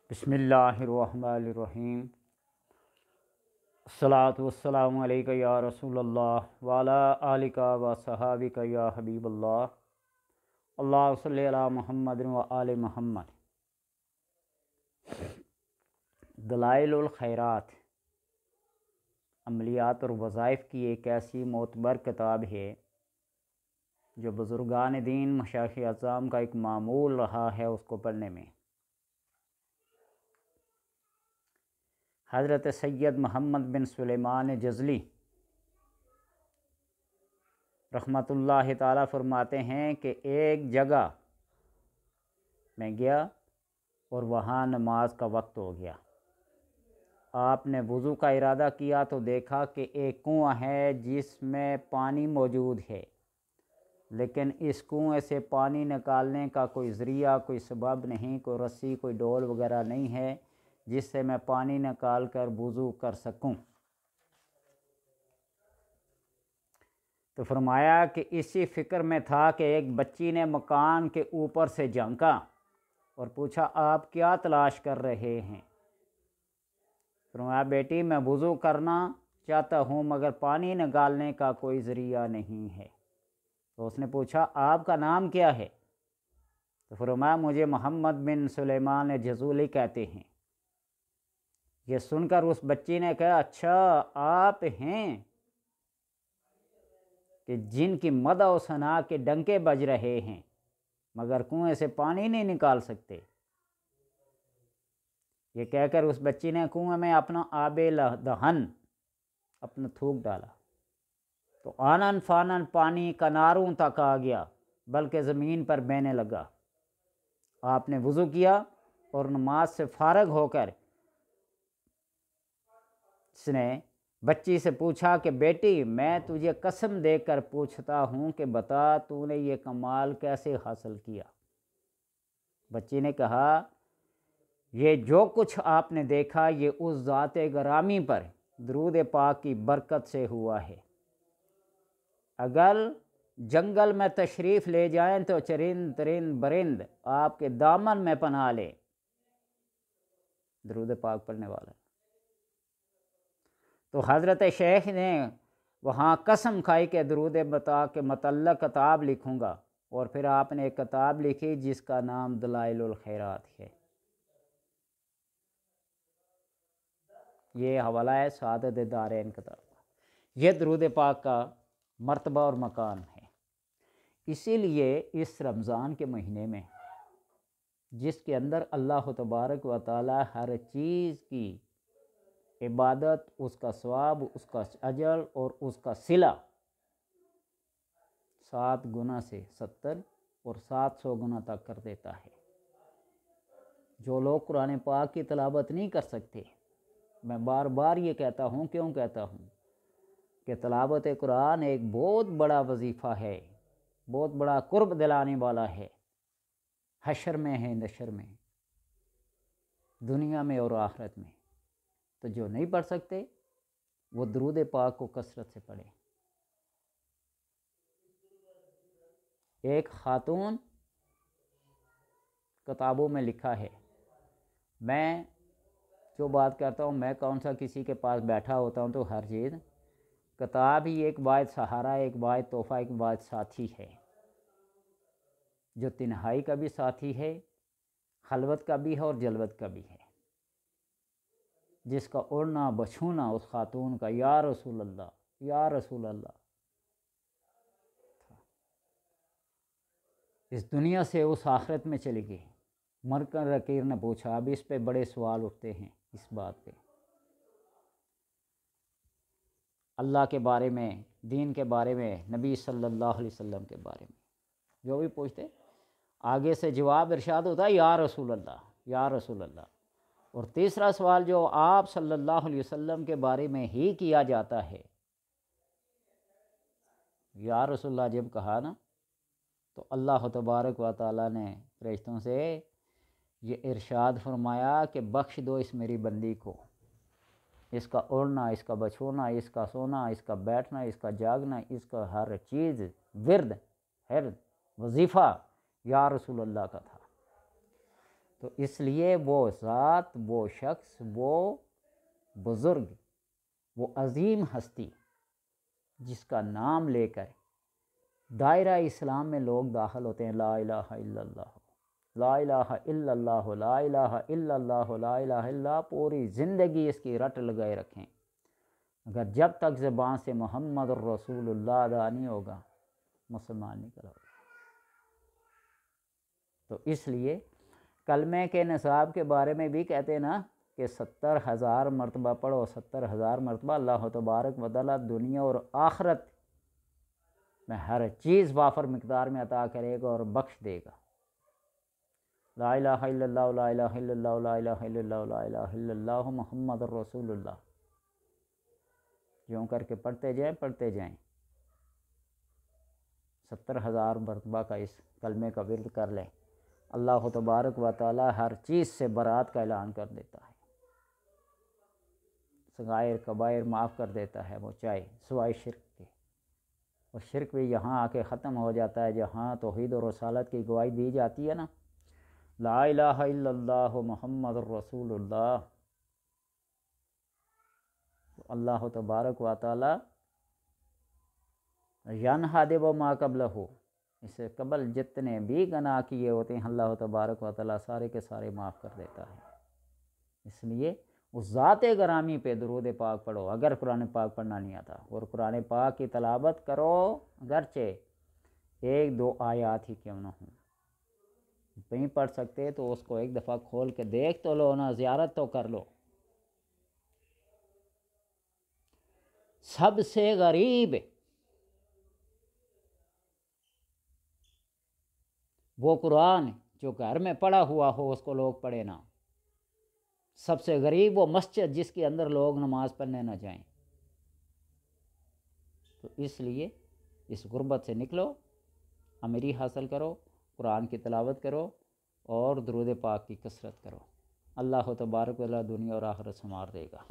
बिस्मिल्लाहिर्रहमानिर्रहीम। अस्सलातु वस्सलामु अलैका या रसूल अल्लाह व अला आलिका व सहाबिका या हबीब अल्लाह। अल्लाहुम्मा सल्लि अला मुहम्मद व आले मुहम्मद। दलाइलुल खैरात अमलियात और वज़ाइफ की एक ऐसी मोतबर किताब है जो बुज़ुर्गान दीन मशाइख़ अज़ाम का एक मामूल रहा है उसको पढ़ने में। हज़रत सैयद मोहम्मद बिन सुलेमान जज़ली रहमतुल्लाह ताला फरमाते हैं कि एक जगह मैं गया और वहाँ नमाज का वक्त हो गया। आपने वज़ू का इरादा किया तो देखा कि एक कुआं है जिसमें पानी मौजूद है, लेकिन इस कुएं से पानी निकालने का कोई ज़रिया, कोई सबब नहीं, कोई रस्सी, कोई डोल वगैरह नहीं है जिससे मैं पानी निकाल कर वज़ू कर सकूं। तो फरमाया कि इसी फ़िक्र में था कि एक बच्ची ने मकान के ऊपर से झांका और पूछा, आप क्या तलाश कर रहे हैं? फरमाया, बेटी मैं वज़ू करना चाहता हूँ मगर पानी निकालने का कोई ज़रिया नहीं है। तो उसने पूछा, आपका नाम क्या है? तो फरमाया, मुझे मोहम्मद बिन सुलेमान जज़ूली कहते हैं। ये सुनकर उस बच्ची ने कहा, अच्छा आप हैं कि जिनकी मदह और सना के डंके बज रहे हैं मगर कुएं से पानी नहीं निकाल सकते। ये कहकर उस बच्ची ने कुएं में अपना आबे दहन अपना थूक डाला तो आनन फानन पानी किनारों तक आ गया, बल्कि ज़मीन पर बहने लगा। आपने वज़ू किया और नमाज से फारग होकर उसने बच्ची से पूछा कि बेटी मैं तुझे कसम देकर पूछता हूँ कि बता तूने ये कमाल कैसे हासिल किया? बच्ची ने कहा, ये जो कुछ आपने देखा ये उस ज़ाते गरामी पर दरूद पाक की बरकत से हुआ है। अगर जंगल में तशरीफ़ ले जाएं तो चरिंद तरिंद बरिंद आपके दामन में पनाह ले। दरूद पाक पढ़ने वाला। तो हज़रत शेख ने वहाँ कसम खाई के दरूद बता के मतलब किताब लिखूँगा, और फिर आपने एक किताब लिखी जिसका नाम दलाइलुल खैरात है। ये हवाला है सादत दारैन किताब का। ये दरूद पाक का मर्तबा और मकान है। इसीलिए इस रमज़ान के महीने में जिसके अंदर अल्लाह तबारक व तआला हर चीज़ की इबादत, उसका सवाब, उसका अजर और उसका सिला 7 गुना से 70 और 700 गुना तक कर देता है। जो लोग कुरान पाक की तिलावत नहीं कर सकते, मैं बार बार ये कहता हूँ, क्यों कहता हूँ कि तिलावत कुरान एक बहुत बड़ा वजीफ़ा है, बहुत बड़ा कुर्ब दिलाने वाला है, हशर में है, नशर में, दुनिया में और आखिरत में। तो जो नहीं पढ़ सकते वो दरूद पाक को कसरत से पढ़े। एक खातून किताबों में लिखा है, मैं जो बात करता हूँ, मैं कौन सा किसी के पास बैठा होता हूँ तो हर चीज़ किताब ही एक वाहिद सहारा, एक वाहिद तोहफ़ा, एक वाहिद साथी है जो तन्हाई का भी साथी है, खलवत का भी है और जलवत का भी है, जिसका उड़ना बछूना उस खातून का या रसूल अल्लाह, या रसूल अल्लाह। इस दुनिया से उस आखिरत में चली गई। मरकर रकीर ने पूछा, अब इस पे बड़े सवाल उठते हैं, इस बात पे, अल्लाह के बारे में, दीन के बारे में, नबी सल्लल्लाहु अलैहि वसल्लम के बारे में जो भी पूछते, आगे से जवाब इरशाद होता है या रसूल अल्लाह, या रसूल अल्लाह। और तीसरा सवाल जो आप सल्लल्लाहु अलैहि वसल्लम के बारे में ही किया जाता है, या रसूलल्लाह जब कहा ना, तो अल्लाह तबारक व तआला ने फरिश्तों से ये इरशाद फरमाया कि बख्श दो इस मेरी बंदी को, इसका उड़ना, इसका बछोना, इसका सोना, इसका बैठना, इसका जागना, इसका हर चीज़ विर्द, हर वजीफ़ा या रसूलल्लाह का था। تو اس لیے وہ ذات، وہ شخص، وہ بزرگ، وہ عظیم ہستی جس کا نام لے کر دائرہ اسلام میں لوگ داخل ہوتے ہیں، لا الہ الا اللہ، لا الہ الا اللہ، لا الہ الا اللہ، لا الہ الا اللہ، پوری زندگی اس کی رٹ لگائے رکھیں، اگر جب تک زبان سے محمد الرسول اللہ ادا نہیں ہوگا مسلمان نہیں کرو گے۔ تو اس لیے کلمے کے نصاب کے بارے میں بھی کہتے ہیں نا کہ 70,000 مرتبہ پڑھو، 70,000 مرتبہ اللہ تبارک و تعالیٰ دنیا اور آخرت میں ہر چیز وافر مقدار میں عطا کرے گا اور بخش دے گا۔ لا الہ الا اللہ، لا الہ الا اللہ، لا الہ الا اللہ، لا الہ الا اللہ محمد الرسول اللہ، یوں کر کے پڑھتے جائیں 70,000 مرتبہ کا اس کلمے کا ورد کر لیں، اللہ تبارک و تعالی ہر چیز سے برات کا اعلان کر دیتا ہے، صغائر کبائر معاف کر دیتا ہے وہ چاہے سوائے شرک کے، اور شرک بھی یہاں آ کے ختم ہو جاتا ہے جہاں توحید و رسالت کی گواہی دی جاتی ہے نا، لا الہ الا اللہ محمد الرسول اللہ، تو اللہ تبارک و تعالی ینہدب ما قبلہ، اس سے قبل جتنے بھی گناہ کیے ہوتے ہیں اللہ تبارک و تعالی سارے کے سارے معاف کر دیتا ہے۔ اس لیے اس ذات گرامی پہ درود پاک پڑھو اگر قرآن پاک پڑھنا نہیں آتا، اور قرآن پاک کی تلاوت کرو اگرچہ 1-2 آیات ہی کیوں نہ ہوں، نہیں پڑھ سکتے تو اس کو ایک دفعہ کھول کے دیکھ تو لو نا، زیارت تو کر لو۔ سب سے غریب وہ قرآن جو گھر میں پڑھا ہوا ہو اس کو لوگ پڑھے نا، سب سے غریب وہ مسجد جس کے اندر لوگ نماز پڑھنے نہ جائیں۔ تو اس لیے اس غربت سے نکلو، امیری حاصل کرو، قرآن کی تلاوت کرو اور درود پاک کی کثرت کرو، اللہ تبارک و تعالی دنیا اور آخرت سنوار دے گا۔